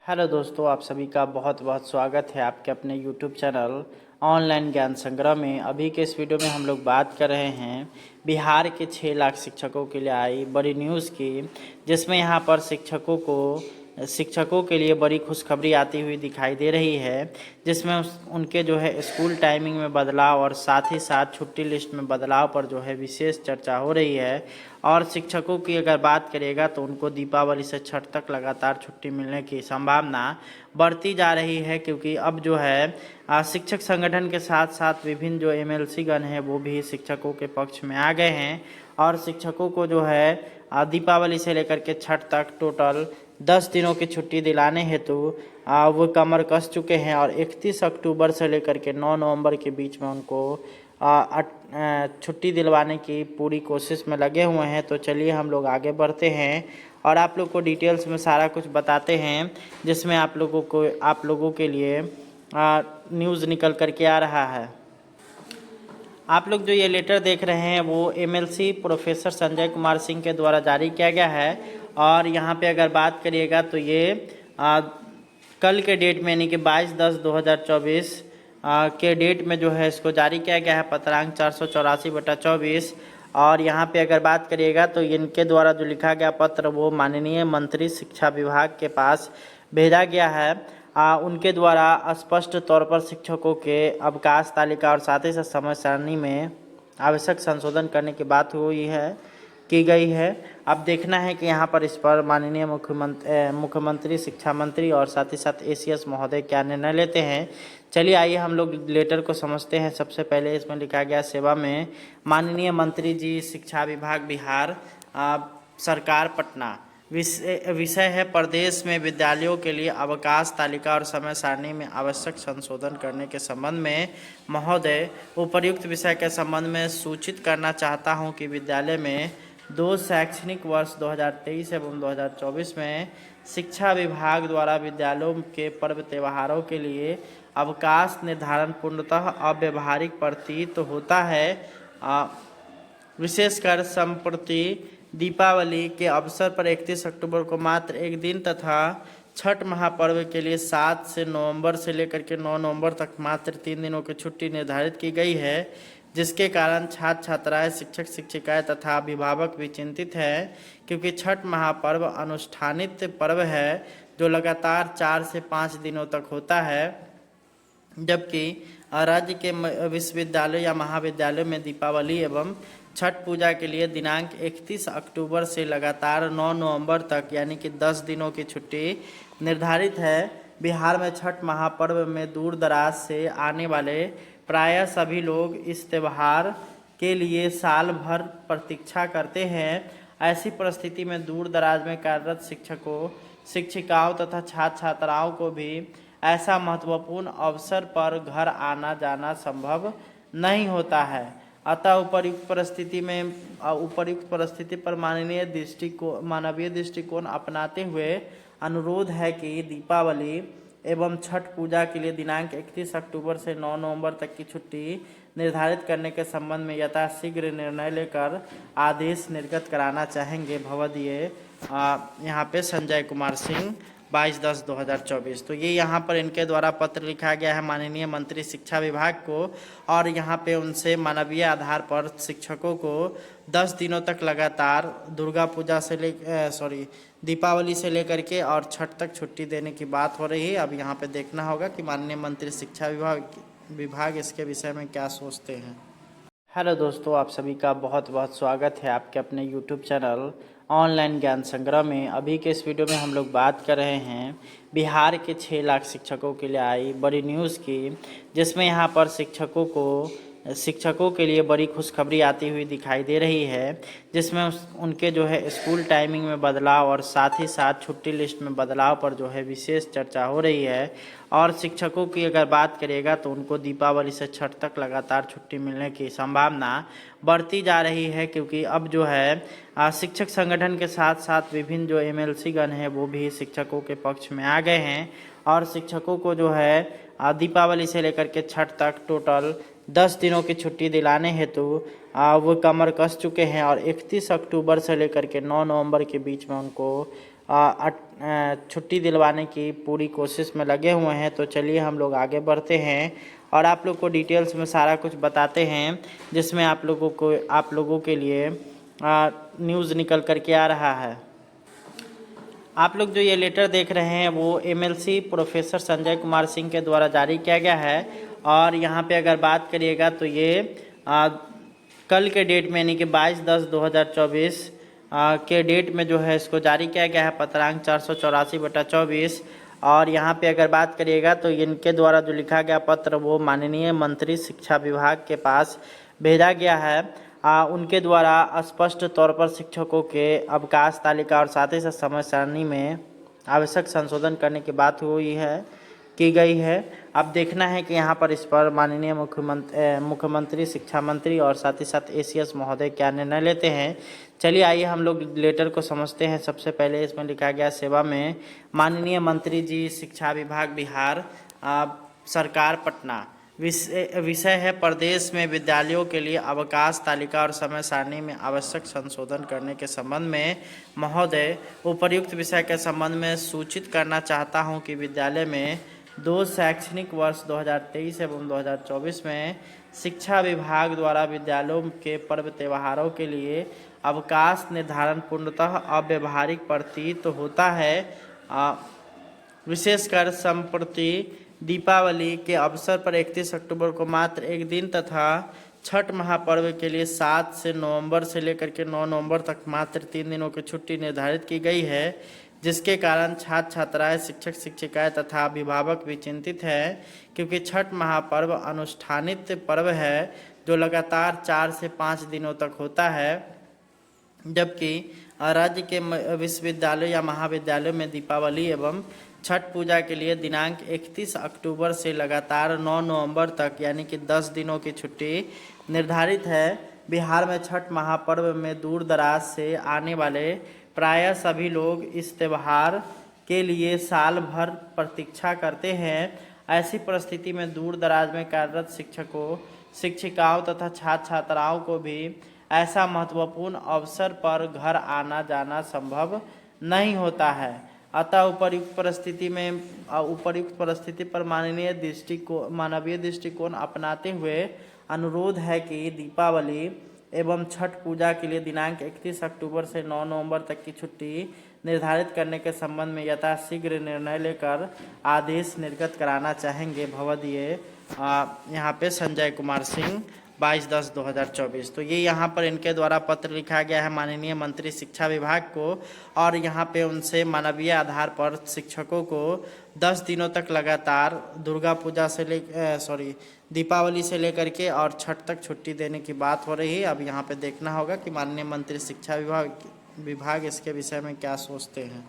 Hello दोस्तों, आप सभी का बहुत बहुत स्वागत है आपके अपने यूट्यूब चैनल ऑनलाइन ज्ञान संग्रह में। अभी के इस वीडियो में हम लोग बात कर रहे हैं बिहार के 6 लाख शिक्षकों के लिए आई बड़ी न्यूज़ की, जिसमें यहाँ पर शिक्षकों के लिए बड़ी खुशखबरी आती हुई दिखाई दे रही है, जिसमें उनके जो है स्कूल टाइमिंग में बदलाव और साथ ही साथ छुट्टी लिस्ट में बदलाव पर जो है विशेष चर्चा हो रही है। और शिक्षकों की अगर बात करिएगा तो उनको दीपावली से छठ तक लगातार छुट्टी मिलने की संभावना बढ़ती जा रही है, क्योंकि अब जो है शिक्षक संगठन के साथ साथ विभिन्न जो एमएलसी गण हैं वो भी शिक्षकों के पक्ष में आ गए हैं और शिक्षकों को जो है दीपावली से लेकर के छठ तक टोटल 10 दिनों की छुट्टी दिलाने हेतु वो कमर कस चुके हैं और 31 अक्टूबर से लेकर के 9 नवंबर के बीच में उनको छुट्टी दिलवाने की पूरी कोशिश में लगे हुए हैं। तो चलिए हम लोग आगे बढ़ते हैं और आप लोग को डिटेल्स में सारा कुछ बताते हैं, जिसमें आप लोगों के लिए न्यूज़ निकल कर के आ रहा है। आप लोग जो ये लेटर देख रहे हैं वो एमएलसी प्रोफेसर संजय कुमार सिंह के द्वारा जारी किया गया है। और यहाँ पे अगर बात करिएगा तो ये कल के डेट में यानी कि 22/10/2024 के डेट में जो है इसको जारी किया गया है, पत्रांक 484/24। और यहाँ पे अगर बात करिएगा तो इनके द्वारा जो लिखा गया पत्र वो माननीय मंत्री शिक्षा विभाग के पास भेजा गया है। उनके द्वारा स्पष्ट तौर पर शिक्षकों के अवकाश तालिका और साथ ही साथ समय सारणी में आवश्यक संशोधन करने की बात की गई है। अब देखना है कि यहाँ पर इस पर माननीय मुख्यमंत्री, शिक्षा मंत्री और साथ ही साथ एसीएस महोदय क्या निर्णय लेते हैं। चलिए आइए हम लोग लेटर को समझते हैं। सबसे पहले इसमें लिखा गया सेवा में माननीय मंत्री जी, शिक्षा विभाग बिहार सरकार पटना। विषय है प्रदेश में विद्यालयों के लिए अवकाश तालिका और समय सारणी में आवश्यक संशोधन करने के संबंध में महोदय, उपर्युक्त विषय के संबंध में सूचित करना चाहता हूं कि विद्यालय में 2 शैक्षणिक वर्ष 2023 एवं 2024 में शिक्षा विभाग द्वारा विद्यालयों के पर्व त्योहारों के लिए अवकाश निर्धारण पूर्णतः अव्यावहारिक प्रतीत होता है। विशेषकर संप्रति दीपावली के अवसर पर 31 अक्टूबर को मात्र एक दिन तथा छठ महापर्व के लिए 7 से नवंबर से लेकर के 9 नवंबर तक मात्र 3 दिनों की छुट्टी निर्धारित की गई है, जिसके कारण छात्र छात्राएं, शिक्षक शिक्षिकाएं तथा अभिभावक भी चिंतित हैं, क्योंकि छठ महापर्व अनुष्ठानित पर्व है जो लगातार 4 से 5 दिनों तक होता है, जबकि राज्य के विश्वविद्यालय या महाविद्यालयों में दीपावली एवं छठ पूजा के लिए दिनांक 31 अक्टूबर से लगातार 9 नवंबर तक यानी कि 10 दिनों की छुट्टी निर्धारित है। बिहार में छठ महापर्व में दूर दराज से आने वाले प्रायः सभी लोग इस त्यौहार के लिए साल भर प्रतीक्षा करते हैं। ऐसी परिस्थिति में दूर दराज में कार्यरत शिक्षकों, शिक्षिकाओं तथा छात्र छात्राओं को भी ऐसा महत्वपूर्ण अवसर पर घर आना जाना संभव नहीं होता है। अतः उपर्युक्त परिस्थिति पर मानवीय दृष्टिकोण अपनाते हुए अनुरोध है कि दीपावली एवं छठ पूजा के लिए दिनांक 31 अक्टूबर से 9 नवंबर तक की छुट्टी निर्धारित करने के संबंध में यथाशीघ्र निर्णय लेकर आदेश निर्गत कराना चाहेंगे। भवदीय यहाँ पे संजय कुमार सिंह 22/10/2024। तो ये यहाँ पर इनके द्वारा पत्र लिखा गया है माननीय मंत्री शिक्षा विभाग को, और यहाँ पे उनसे मानवीय आधार पर शिक्षकों को 10 दिनों तक लगातार दीपावली से लेकर के और छठ तक छुट्टी देने की बात हो रही है। अब यहाँ पे देखना होगा कि माननीय मंत्री शिक्षा विभाग इसके विषय में क्या सोचते हैं। हेलो दोस्तों, आप सभी का बहुत बहुत स्वागत है आपके अपने यूट्यूब चैनल ऑनलाइन ज्ञान संग्रह में। अभी के इस वीडियो में हम लोग बात कर रहे हैं बिहार के 6 लाख शिक्षकों के लिए आई बड़ी न्यूज़ की, जिसमें यहाँ पर शिक्षकों के लिए बड़ी खुशखबरी आती हुई दिखाई दे रही है, जिसमें उनके जो है स्कूल टाइमिंग में बदलाव और साथ ही साथ छुट्टी लिस्ट में बदलाव पर जो है विशेष चर्चा हो रही है। और शिक्षकों की अगर बात करिएगा तो उनको दीपावली से छठ तक लगातार छुट्टी मिलने की संभावना बढ़ती जा रही है, क्योंकि अब जो है शिक्षक संगठन के साथ साथ विभिन्न जो एमएलसी गण हैं वो भी शिक्षकों के पक्ष में आ गए हैं और शिक्षकों को जो है दीपावली से लेकर के छठ तक टोटल 10 दिनों की छुट्टी दिलाने हेतु वो कमर कस चुके हैं और 31 अक्टूबर से लेकर के 9 नवंबर के बीच में उनको छुट्टी दिलवाने की पूरी कोशिश में लगे हुए हैं। तो चलिए हम लोग आगे बढ़ते हैं और आप लोग को डिटेल्स में सारा कुछ बताते हैं, जिसमें आप लोगों के लिए न्यूज़ निकल कर के आ रहा है। आप लोग जो ये लेटर देख रहे हैं वो एमएलसी प्रोफेसर संजय कुमार सिंह के द्वारा जारी किया गया है। और यहाँ पे अगर बात करिएगा तो ये कल के डेट में यानी कि 22/10/2024 के डेट में जो है इसको जारी किया गया है, पत्रांक 484/24। और यहाँ पे अगर बात करिएगा तो इनके द्वारा जो लिखा गया पत्र वो माननीय मंत्री शिक्षा विभाग के पास भेजा गया है। उनके द्वारा स्पष्ट तौर पर शिक्षकों के अवकाश तालिका और साथ ही साथ समय सारणी में आवश्यक संशोधन करने की बात की गई है। अब देखना है कि यहाँ पर इस पर माननीय मुख्यमंत्री, शिक्षा मंत्री और साथ ही साथ एसीएस महोदय क्या निर्णय लेते हैं। चलिए आइए हम लोग लेटर को समझते हैं। सबसे पहले इसमें लिखा गया सेवा में माननीय मंत्री जी, शिक्षा विभाग बिहार सरकार पटना। विषय है प्रदेश में विद्यालयों के लिए अवकाश तालिका और समय सारणी में आवश्यक संशोधन करने के संबंध में महोदय, उपर्युक्त विषय के संबंध में सूचित करना चाहता हूं कि विद्यालय में 2 शैक्षणिक वर्ष 2023 एवं 2024 में शिक्षा विभाग द्वारा विद्यालयों के पर्व त्योहारों के लिए अवकाश निर्धारण पूर्णतः अव्यावहारिक प्रतीत होता है। विशेषकर संप्रति दीपावली के अवसर पर 31 अक्टूबर को मात्र एक दिन तथा छठ महापर्व के लिए 7 से नवंबर से लेकर के 9 नवंबर तक मात्र 3 दिनों की छुट्टी निर्धारित की गई है, जिसके कारण छात्र छात्राएं, शिक्षक शिक्षिकाएं तथा अभिभावक भी चिंतित हैं, क्योंकि छठ महापर्व अनुष्ठानित पर्व है जो लगातार 4 से 5 दिनों तक होता है, जबकि राज्य के विश्वविद्यालय या महाविद्यालयों में दीपावली एवं छठ पूजा के लिए दिनांक 31 अक्टूबर से लगातार 9 नवंबर तक यानी कि 10 दिनों की छुट्टी निर्धारित है। बिहार में छठ महापर्व में दूर दराज से आने वाले प्रायः सभी लोग इस त्यौहार के लिए साल भर प्रतीक्षा करते हैं। ऐसी परिस्थिति में दूर दराज में कार्यरत शिक्षकों, शिक्षिकाओं तथा छात्र छात्राओं को भी ऐसा महत्वपूर्ण अवसर पर घर आना जाना संभव नहीं होता है। अतः उपर्युक्त परिस्थिति पर मानवीय दृष्टिकोण अपनाते हुए अनुरोध है कि दीपावली एवं छठ पूजा के लिए दिनांक 31 अक्टूबर से 9 नवंबर तक की छुट्टी निर्धारित करने के संबंध में यथाशीघ्र निर्णय लेकर आदेश निर्गत कराना चाहेंगे। भवदीय यहाँ पे संजय कुमार सिंह 22/10/2024। तो ये यहाँ पर इनके द्वारा पत्र लिखा गया है माननीय मंत्री शिक्षा विभाग को, और यहाँ पे उनसे मानवीय आधार पर शिक्षकों को 10 दिनों तक लगातार दीपावली से लेकर के और छठ तक छुट्टी देने की बात हो रही है। अब यहाँ पे देखना होगा कि माननीय मंत्री शिक्षा विभाग इसके विषय में क्या सोचते हैं।